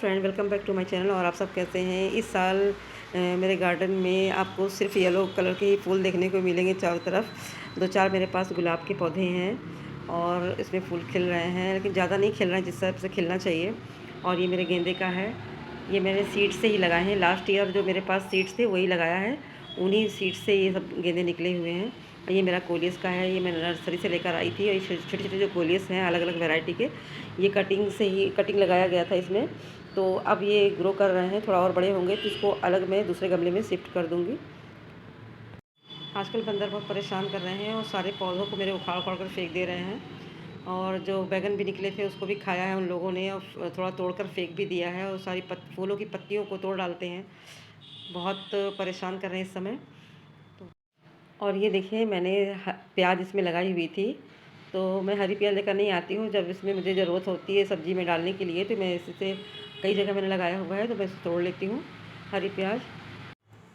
Friend, welcome back to my channel. और आप सब कैसे हैं? इस साल मेरे गार्डन में आपको सिर्फ येलो कलर के ही फूल देखने को मिलेंगे चारों तरफ। दो चार मेरे पास गुलाब के पौधे हैं और इसमें फूल खिल रहे हैं, लेकिन ज़्यादा नहीं खिल रहे हैं जिस हिसाब से खिलना चाहिए। और ये मेरे गेंदे का है, ये मैंने सीड से ही लगाए हैं। लास्ट ईयर जो मेरे पास सीड्स थे वही लगाया है, उन्हीं सीड से ये सब गेंदे निकले हुए हैं। ये मेरा कोलियस का है, ये मैं नर्सरी से लेकर आई थी। और ये छोटे छोटे जो कोलियस हैं अलग अलग वैरायटी के, ये कटिंग लगाया गया था इसमें। तो अब ये ग्रो कर रहे हैं, थोड़ा और बड़े होंगे तो इसको अलग मैं दूसरे गमले में शिफ्ट कर दूँगी। आजकल बंदर बहुत परेशान कर रहे हैं और सारे पौधों को मेरे उखाड़ उखाड़ कर फेंक दे रहे हैं। और जो बैगन भी निकले थे उसको भी खाया है उन लोगों ने, और थोड़ा तोड़कर फेंक भी दिया है। और सारी फूलों की पत्तियों को तोड़ डालते हैं, बहुत परेशान कर रहे हैं इस समय। और ये देखिए, मैंने प्याज इसमें लगाई हुई थी, तो मैं हरी प्याज लेकर नहीं आती हूँ। जब इसमें मुझे ज़रूरत होती है सब्ज़ी में डालने के लिए, तो मैं इससे कई जगह मैंने लगाया हुआ है, तो मैं इसे तोड़ लेती हूँ हरी प्याज।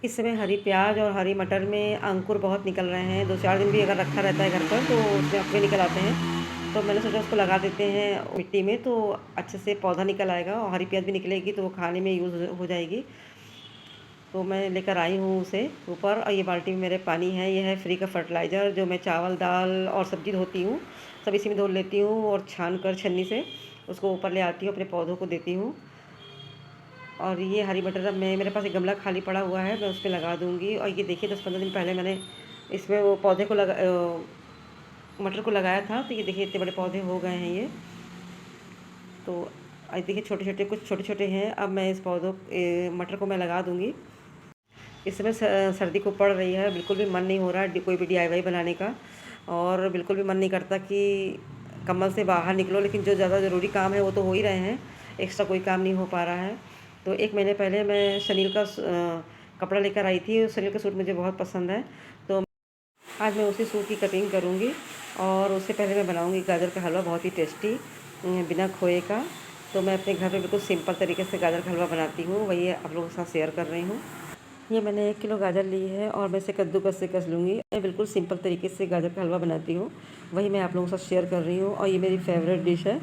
इस समय हरी प्याज और हरी मटर में अंकुर बहुत निकल रहे हैं। 2-4 दिन भी अगर रखा रहता है घर पर तो उसमें अपने निकल आते हैं। तो मैंने सोचा उसको लगा देते हैं मिट्टी में, तो अच्छे से पौधा निकल आएगा और हरी प्याज भी निकलेगी तो वो खाने में यूज़ हो जाएगी। तो मैं लेकर आई हूँ उसे ऊपर। और ये बाल्टी में मेरे पानी है, ये है फ्री का फर्टिलाइज़र जो मैं चावल दाल और सब्ज़ी धोती हूँ सब इसी में धो लेती हूँ, और छान कर छन्नी से उसको ऊपर ले आती हूँ, अपने पौधों को देती हूँ। और ये हरी मटर, अब मैं मेरे पास एक गमला खाली पड़ा हुआ है, मैं उसमें लगा दूँगी। और ये देखिए 10-15 दिन पहले मैंने इसमें वो पौधे को मटर को लगाया था, तो ये देखिए इतने बड़े पौधे हो गए हैं ये। तो देखिए छोटे छोटे, कुछ छोटे छोटे हैं। अब मैं इस मटर को मैं लगा दूँगी। इस समय सर्दी को पड़ रही है, बिल्कुल भी मन नहीं हो रहा है कोई भी DIY बनाने का, और बिल्कुल भी मन नहीं करता कि कम्बल से बाहर निकलो। लेकिन जो ज़्यादा ज़रूरी काम है वो तो हो ही रहे हैं, एक्स्ट्रा कोई काम नहीं हो पा रहा है। तो 1 महीने पहले मैं शनील का कपड़ा लेकर आई थी। उस शनील का सूट मुझे बहुत पसंद है, तो आज मैं उसी सूट की कटिंग करूँगी। और उससे पहले मैं बनाऊँगी गाजर का हलवा, बहुत ही टेस्टी, बिना खोए का। तो मैं अपने घर पे बिल्कुल सिंपल तरीके से गाजर का हलवा बनाती हूँ, वही आप लोगों के साथ शेयर कर रही हूँ। ये मैंने 1 किलो गाजर ली है और मैं इसे कद्दूकस से कस लूँगी। मैं बिल्कुल सिंपल तरीके से गाजर का हलवा बनाती हूँ, वही मैं आप लोगों के साथ शेयर कर रही हूँ। और ये मेरी फेवरेट डिश है।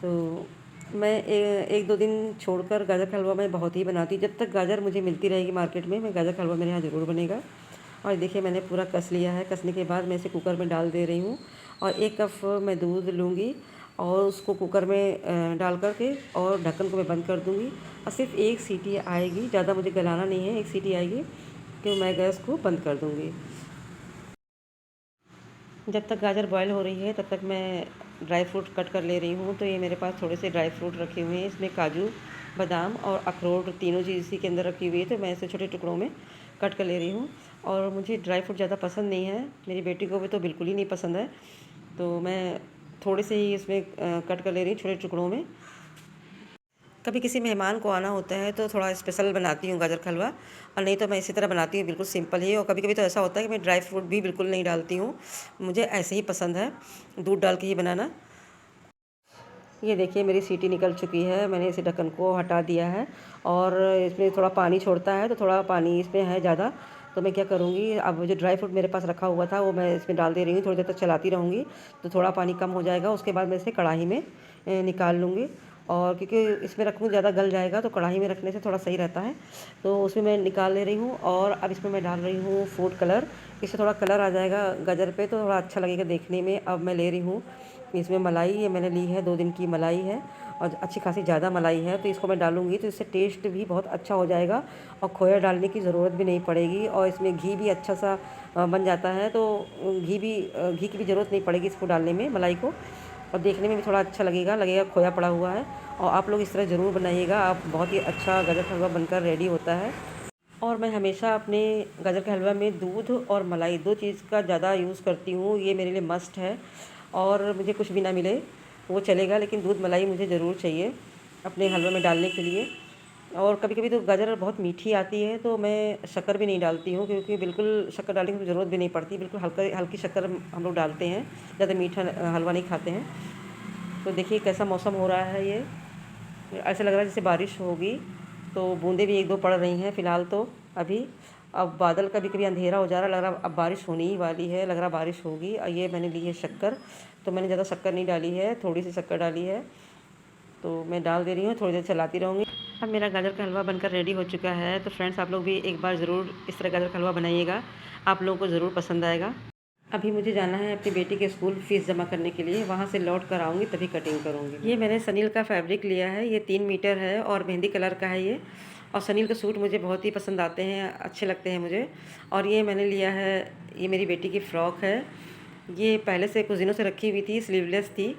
तो मैं 1-2 दिन छोड़कर गाजर का हलवा मैं बहुत ही बनाती हूँ। जब तक गाजर मुझे मिलती रहेगी मार्केट में, मैं गाजर का हलवा मेरे यहाँ ज़रूर बनेगा। और देखिए मैंने पूरा कस लिया है। कसने के बाद मैं इसे कुकर में डाल दे रही हूँ। और 1 कप मैं दूध लूँगी और उसको कुकर में डाल कर के और ढक्कन को मैं बंद कर दूँगी। और सिर्फ 1 सीटी आएगी, ज़्यादा मुझे गलाना नहीं है, 1 सीटी आएगी कि मैं गैस को बंद कर दूँगी। जब तक गाजर बॉयल हो रही है तब तक मैं ड्राई फ्रूट कट कर ले रही हूँ। तो ये मेरे पास थोड़े से ड्राई फ्रूट रखे हुए हैं, इसमें काजू, बादाम और अखरोट तीनों चीज़ इसी के अंदर रखी हुई है। तो मैं इसे छोटे टुकड़ों में कट कर ले रही हूँ। और मुझे ड्राई फ्रूट ज़्यादा पसंद नहीं है, मेरी बेटी को भी तो बिल्कुल ही नहीं पसंद है। तो मैं थोड़े से ही इसमें कट कर ले रही हूँ छोटे टुकड़ों में। कभी किसी मेहमान को आना होता है तो थोड़ा स्पेशल बनाती हूँ गाजर का हलवा, और नहीं तो मैं इसी तरह बनाती हूँ बिल्कुल सिंपल ही। और कभी कभी तो ऐसा होता है कि मैं ड्राई फ्रूट भी बिल्कुल नहीं डालती हूँ, मुझे ऐसे ही पसंद है दूध डाल के ही बनाना। ये देखिए मेरी सीटी निकल चुकी है, मैंने इसे ढक्कन को हटा दिया है। और इसमें थोड़ा पानी छोड़ता है, तो थोड़ा पानी इसमें है ज़्यादा। तो मैं क्या करूँगी, अब जो ड्राई फ्रूट मेरे पास रखा हुआ था वो मैं इसमें डाल दे रही हूँ। थोड़ी देर तक चलाती रहूँगी तो थोड़ा पानी कम हो जाएगा। उसके बाद मैं इसे कढ़ाई में निकाल लूँगी। और क्योंकि इसमें रखूँ ज़्यादा गल जाएगा, तो कढ़ाई में रखने से थोड़ा सही रहता है। तो उसमें मैं निकाल ले रही हूँ। और अब इसमें मैं डाल रही हूँ फूड कलर, इससे थोड़ा कलर आ जाएगा गाजर पे, तो थोड़ा अच्छा लगेगा देखने में। अब मैं ले रही हूँ इसमें मलाई, ये मैंने ली है 2 दिन की मलाई है, और अच्छी खासी ज़्यादा मलाई है। तो इसको मैं डालूँगी तो इससे टेस्ट भी बहुत अच्छा हो जाएगा, और खोया डालने की ज़रूरत भी नहीं पड़ेगी। और इसमें घी भी अच्छा सा बन जाता है, तो घी की भी ज़रूरत नहीं पड़ेगी इसको डालने में, मलाई को। और देखने में भी थोड़ा अच्छा लगेगा खोया पड़ा हुआ है। और आप लोग इस तरह ज़रूर बनाइएगा, आप बहुत ही अच्छा गाजर का हलवा बनकर रेडी होता है। और मैं हमेशा अपने गाजर के हलवा में दूध और मलाई 2 चीज़ का ज़्यादा यूज़ करती हूँ, ये मेरे लिए मस्ट है। और मुझे कुछ भी ना मिले वो चलेगा, लेकिन दूध मलाई मुझे ज़रूर चाहिए अपने हलवे में डालने के लिए। और कभी कभी तो गाजर बहुत मीठी आती है, तो मैं शक्कर भी नहीं डालती हूँ, क्योंकि बिल्कुल शक्कर डालने की ज़रूरत भी नहीं पड़ती। बिल्कुल हल्की शक्कर हम लोग डालते हैं, ज़्यादा मीठा हलवा नहीं खाते हैं। तो देखिए कैसा मौसम हो रहा है, ये ऐसा लग रहा है जैसे बारिश होगी। तो बूंदें भी 1-2 पड़ रही हैं फ़िलहाल तो अभी। अब बादल कभी कभी अंधेरा हो जा रहा है, लग रहा अब बारिश होने ही वाली है, लग रहा बारिश होगी। और ये मैंने ली है शक्कर, तो मैंने ज़्यादा शक्कर नहीं डाली है, थोड़ी सी शक्कर डाली है। तो मैं डाल दे रही हूँ, थोड़ी देर चलाती रहूँगी। अब मेरा गाजर का हलवा बनकर रेडी हो चुका है। तो फ्रेंड्स, आप लोग भी एक बार ज़रूर इस तरह गाजर का हलवा बनाइएगा, आप लोगों को ज़रूर पसंद आएगा। अभी मुझे जाना है अपनी बेटी के स्कूल फ़ीस जमा करने के लिए, वहाँ से लौट कर आऊँगी तभी कटिंग करूँगी। ये मैंने सनील का फैब्रिक लिया है, ये 3 मीटर है और मेहंदी कलर का है ये। और सनील के सूट मुझे बहुत ही पसंद आते हैं, अच्छे लगते हैं मुझे। और ये मैंने लिया है, ये मेरी बेटी की फ़्रॉक है। ये पहले से कुछ दिनों से रखी हुई थी, स्लीवलेस थी।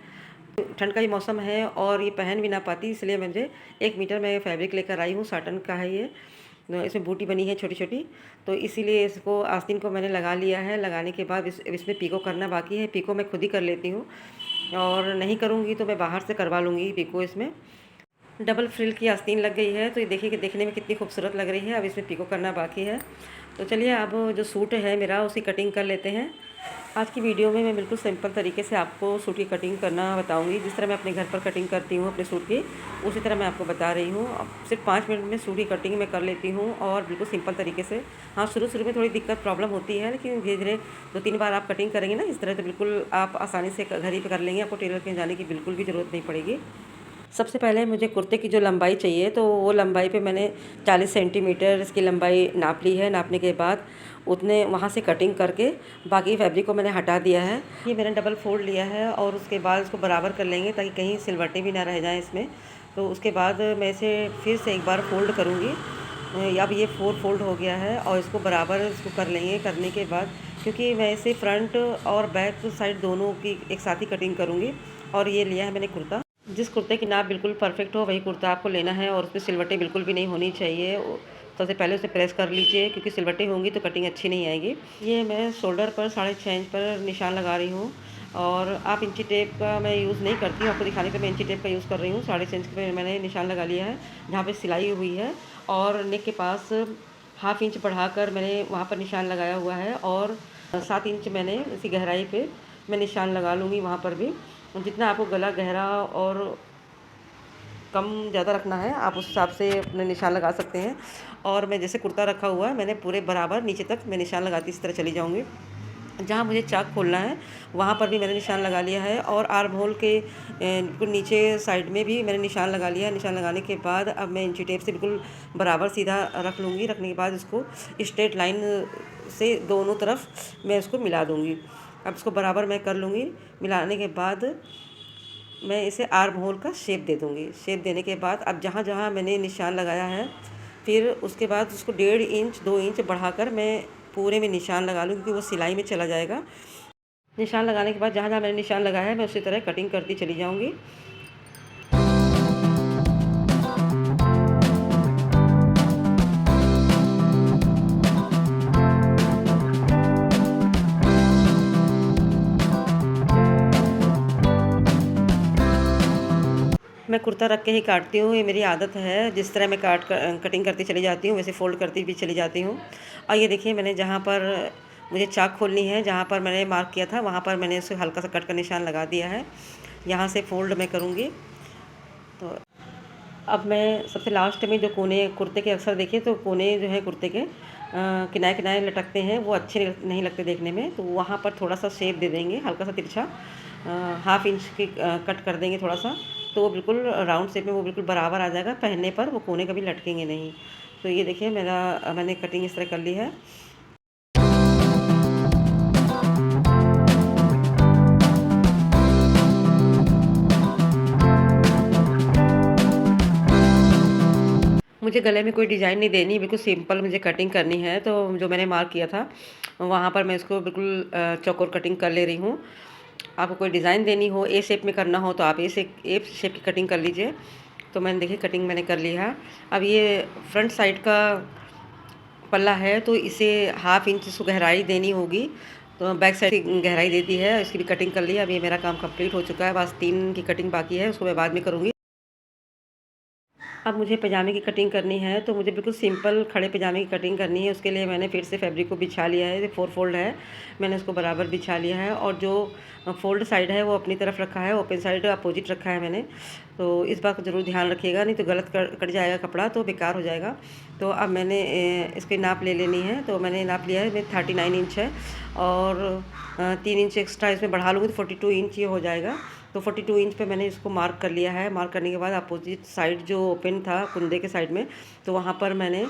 ठंड का ही मौसम है और ये पहन भी ना पाती, इसलिए मुझे 1 मीटर में फैब्रिक लेकर आई हूँ। साटन का है ये, इसमें बूटी बनी है छोटी छोटी। तो इसीलिए इसको आस्तीन को मैंने लगा लिया है। लगाने के बाद इसमें पीको करना बाकी है। पीको मैं खुद ही कर लेती हूँ, और नहीं करूँगी तो मैं बाहर से करवा लूँगी पीको। इसमें डबल फ्रिल की आस्तीन लग गई है, तो ये देखिए कि देखने में कितनी खूबसूरत लग रही है। अब इसमें पीको करना बाकी है। तो चलिए अब जो सूट है मेरा, उसकी कटिंग कर लेते हैं। आज की वीडियो में मैं बिल्कुल सिंपल तरीके से आपको सूट की कटिंग करना बताऊंगी। जिस तरह मैं अपने घर पर कटिंग करती हूँ अपने सूट की, उसी तरह मैं आपको बता रही हूँ। सिर्फ 5 मिनट में सूट की कटिंग मैं कर लेती हूँ, और बिल्कुल सिंपल तरीके से। हाँ, शुरू में थोड़ी दिक्कत प्रॉब्लम होती है, लेकिन धीरे धीरे 2-3 बार आप कटिंग करेंगे ना इस तरह, तो बिल्कुल आप आसानी से घर ही पर कर लेंगे। आपको टेलर के जाने की बिल्कुल भी ज़रूरत नहीं पड़ेगी। सबसे पहले मुझे कुर्ते की जो लंबाई चाहिए, तो वो लंबाई पे मैंने 40 सेंटीमीटर इसकी लंबाई नाप ली है। नापने के बाद उतने वहाँ से कटिंग करके बाकी फैब्रिक को मैंने हटा दिया है। ये मैंने डबल फोल्ड लिया है, और उसके बाद इसको बराबर कर लेंगे ताकि कहीं सिलवटें भी ना रह जाएं इसमें। तो उसके बाद मैं इसे फिर से एक बार फोल्ड करूँगी। अब ये 4 फोल्ड हो गया है, और इसको बराबर इसको कर लेंगे। करने के बाद, क्योंकि मैं इसे फ्रंट और बैक साइड दोनों की एक साथ ही कटिंग करूँगी। और ये लिया है मैंने कुर्ता। जिस कुर्ते की नाप बिल्कुल परफेक्ट हो वही कुर्ता आपको लेना है, और उसमें सिलवटें बिल्कुल भी नहीं होनी चाहिए। सबसे पहले उसे प्रेस कर लीजिए, क्योंकि सिलवटें होंगी तो कटिंग अच्छी नहीं आएगी। ये मैं शोल्डर पर 6.5 इंच पर निशान लगा रही हूँ, और आप इंची टेप का मैं यूज़ नहीं करती हूँ। आपको दिखाने के मैं इंची टेप का यूज़ कर रही हूँ। 6.5 इंच पे मैंने निशान लगा लिया है जहाँ पे सिलाई हुई है, और नेक के पास 1/2 इंच बढ़ाकर मैंने वहाँ पर निशान लगाया हुआ है। और 7 इंच मैंने इसी गहराई पे मैं निशान लगा लूँगी वहाँ पर भी। जितना आपको गला गहरा और कम ज़्यादा रखना है, आप उस हिसाब से अपने निशान लगा सकते हैं। और मैं जैसे कुर्ता रखा हुआ है, मैंने पूरे बराबर नीचे तक मैं निशान लगाती इस तरह चली जाऊँगी। जहाँ मुझे चाक खोलना है वहाँ पर भी मैंने निशान लगा लिया है, और आर्म होल के बिल्कुल नीचे साइड में भी मैंने निशान लगा लिया है। निशान लगाने के बाद अब मैं इंची टेप से बिल्कुल बराबर सीधा रख लूँगी। रखने के बाद इसको स्ट्रेट लाइन से दोनों तरफ मैं इसको मिला दूँगी। अब इसको बराबर मैं कर लूँगी। मिलाने के बाद मैं इसे आर्म होल का शेप दे दूँगी। शेप देने के बाद अब जहाँ जहाँ मैंने निशान लगाया है, फिर उसके बाद उसको 1.5 इंच 2 इंच बढ़ाकर मैं पूरे में निशान लगा लूँ, क्योंकि वो सिलाई में चला जाएगा। निशान लगाने के बाद जहाँ जहाँ मैंने निशान लगाया है, मैं उसी तरह कटिंग करती चली जाऊँगी। मैं कुर्ता रख के ही काटती हूँ, ये मेरी आदत है। जिस तरह मैं कटिंग करती चली जाती हूँ, वैसे फ़ोल्ड करती भी चली जाती हूँ। और ये देखिए, मैंने जहाँ पर मुझे चाक खोलनी है, जहाँ पर मैंने मार्क किया था, वहाँ पर मैंने उसे हल्का सा कट का निशान लगा दिया है। यहाँ से फ़ोल्ड मैं करूँगी। तो अब मैं सबसे लास्ट में जो कोने कुर्ते के, अक्सर देखिए तो कोने जो है कुर्ते के किनारे किनारे लटकते हैं, वो अच्छे नहीं लगते देखने में। तो वहाँ पर थोड़ा सा शेप दे देंगे, हल्का सा तिरछा 1/2 इंच की कट कर देंगे थोड़ा सा, तो वो बिल्कुल राउंड शेप में वो बिल्कुल बराबर आ जाएगा। पहनने पर वो कोने कभी लटकेंगे नहीं। तो ये देखिए मैंने कटिंग इस तरह कर ली है। मुझे गले में कोई डिज़ाइन नहीं देनी, बिल्कुल सिंपल मुझे कटिंग करनी है। तो जो मैंने मार्क किया था वहाँ पर मैं इसको बिल्कुल चौकोर कटिंग कर ले रही हूँ। आपको कोई डिज़ाइन देनी हो, ए शेप में करना हो, तो आप ए शेप की कटिंग कर लीजिए। तो मैंने देखिए कटिंग मैंने कर ली है। अब ये फ्रंट साइड का पल्ला है, तो इसे 1/2 इंच इसको गहराई देनी होगी। तो बैक साइड की गहराई दे दी है, इसकी भी कटिंग कर ली है। अब ये मेरा काम कंप्लीट हो चुका है, बस 3 की कटिंग बाकी है, उसको मैं बाद में करूँगी। अब मुझे पजामे की कटिंग करनी है, तो मुझे बिल्कुल सिंपल खड़े पजामे की कटिंग करनी है। उसके लिए मैंने फिर से फैब्रिक को बिछा लिया है। ये 4 फोल्ड है, मैंने उसको बराबर बिछा लिया है। और जो फोल्ड साइड है वो अपनी तरफ रखा है, ओपन साइड अपोजिट रखा है मैंने। तो इस बात का ज़रूर ध्यान रखिएगा, नहीं तो गलत कट जाएगा कपड़ा, तो बेकार हो जाएगा। तो अब मैंने इसकी नाप ले लेनी है। तो मैंने नाप लिया है, मेरी 39 इंच है, और 3 इंच एक्स्ट्रा इसमें बढ़ा लूँगी तो 42 इंच ये हो जाएगा। तो 42 इंच पे मैंने इसको मार्क कर लिया है। मार्क करने के बाद अपोजिट साइड जो ओपन था कुंदे के साइड में, तो वहाँ पर मैंने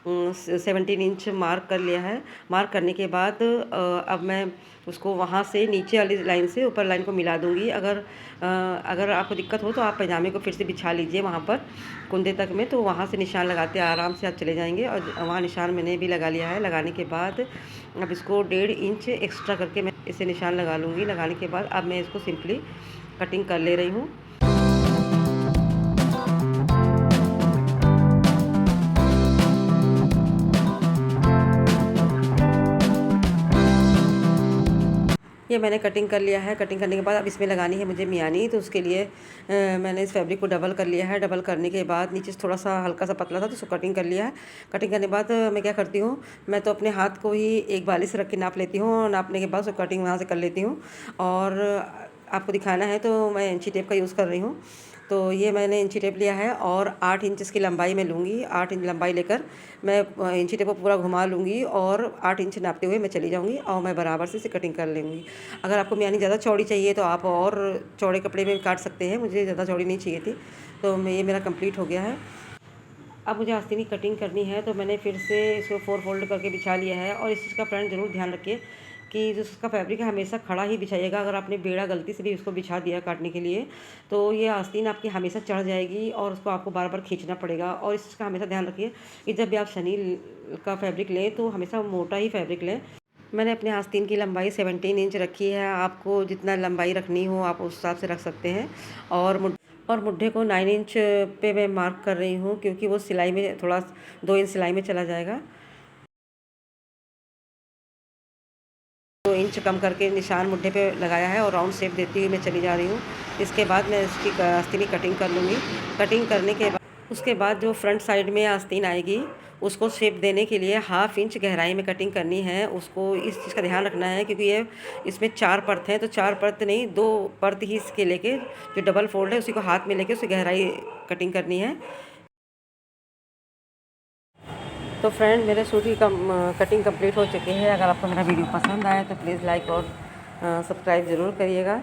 17 इंच मार्क कर लिया है। मार्क करने के बाद अब मैं उसको वहाँ से नीचे वाली लाइन से ऊपर लाइन को मिला दूँगी। अगर आपको दिक्कत हो तो आप पैजामे को फिर से बिछा लीजिए वहाँ पर कुंदे तक में, तो वहाँ से निशान लगाते आराम से आप चले जाएंगे। और वहाँ निशान मैंने भी लगा लिया है। लगाने के बाद अब इसको 1.5 इंच एक्स्ट्रा करके मैं इसे निशान लगा लूँगी। लगाने के बाद अब मैं इसको सिंपली कटिंग कर ले रही हूँ। ये मैंने कटिंग कर लिया है। कटिंग करने के बाद अब इसमें लगानी है मुझे मियानी, तो उसके लिए मैंने इस फैब्रिक को डबल कर लिया है। डबल करने के बाद नीचे से थोड़ा सा हल्का सा पतला था तो उसको कटिंग कर लिया है। कटिंग करने के बाद मैं क्या करती हूँ, मैं तो अपने हाथ को ही एक बाली से रख के नाप लेती हूँ। नापने के बाद उसको कटिंग वहाँ से कर लेती हूँ। और आपको दिखाना है तो मैं इंची टेप का यूज़ कर रही हूँ। तो ये मैंने इंची टेप लिया है और 8 इंच इसकी लंबाई में लूँगी। 8 इंच लंबाई लेकर मैं इंची टेप को पूरा घुमा लूँगी और 8 इंच नापते हुए मैं चली जाऊँगी और मैं बराबर से इसे कटिंग कर लूँगी। अगर आपको मियानी ज़्यादा चौड़ी चाहिए तो आप और चौड़े कपड़े में काट सकते हैं। मुझे ज़्यादा चौड़ी नहीं चाहिए थी, तो ये मेरा कंप्लीट हो गया है। अब मुझे आस्तीन की कटिंग करनी है, तो मैंने फिर से इसको 4 फोल्ड करके बिछा लिया है। और इस चीज़ का फ्रेंड ज़रूर ध्यान रखिए कि जो उसका फैब्रिक है हमेशा खड़ा ही बिछाइएगा। अगर आपने बेड़ा गलती से भी उसको बिछा दिया काटने के लिए, तो ये आस्तीन आपकी हमेशा चढ़ जाएगी और उसको आपको बार बार खींचना पड़ेगा। और इस चीज़ का हमेशा ध्यान रखिए कि जब भी आप शनी का फैब्रिक लें तो हमेशा मोटा ही फैब्रिक लें। मैंने अपने आस्तीन की लंबाई 17 इंच रखी है। आपको जितना लंबाई रखनी हो आप उस हिसाब से रख सकते हैं। और मुड्ढे को 9 इंच पे मैं मार्क कर रही हूँ, क्योंकि वो सिलाई में थोड़ा 2 इंच सिलाई में चला जाएगा। 2 इंच कम करके निशान मुड्ढे पे लगाया है और राउंड शेप देती हुई मैं चली जा रही हूँ। इसके बाद मैं इसकी आस्तीन की कटिंग कर लूँगी। कटिंग करने के बाद उसके बाद जो फ्रंट साइड में आस्तीन आएगी उसको शेप देने के लिए 1/2 इंच गहराई में कटिंग करनी है। उसको इस चीज़ का ध्यान रखना है क्योंकि ये इसमें 4 परत हैं, तो 4 परत नहीं 2 परत ही इसके लेके जो डबल फोल्ड है उसी को हाथ में लेके उसकी गहराई कटिंग करनी है। तो फ्रेंड मेरे सूट की कटिंग कंप्लीट हो चुकी है। अगर आपको मेरा वीडियो पसंद आए तो प्लीज़ लाइक और सब्सक्राइब ज़रूर करिएगा।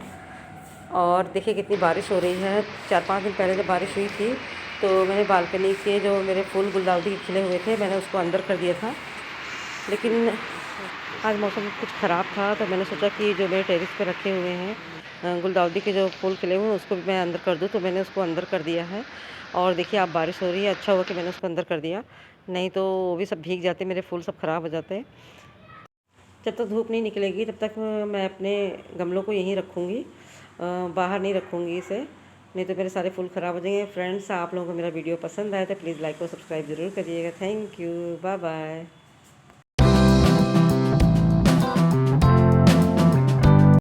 और देखिए कितनी बारिश हो रही है। 4-5 दिन पहले जब बारिश हुई थी तो मैंने बालकनी के जो मेरे फूल गुलदाउदी खिले हुए थे मैंने उसको अंदर कर दिया था, लेकिन आज मौसम कुछ ख़राब था तो मैंने सोचा कि जो मेरे टेरेस पे रखे हुए हैं गुलदाउदी के जो फूल खिले हुए हैं उसको भी मैं अंदर कर दूँ, तो मैंने उसको अंदर कर दिया है। और देखिए अब बारिश हो रही है, अच्छा हुआ कि मैंने उसको अंदर कर दिया, नहीं तो वो भी सब भीग जाते, मेरे फूल सब ख़राब हो जाते। जब तक धूप नहीं निकलेगी तब तक मैं अपने गमलों को यहीं रखूँगी, बाहर नहीं रखूँगी इसे, नहीं तो मेरे सारे फूल ख़राब हो जाएंगे। फ्रेंड्स आप लोगों को मेरा वीडियो पसंद आए तो प्लीज़ लाइक और सब्सक्राइब ज़रूर करिएगा। Thank you, bye bye.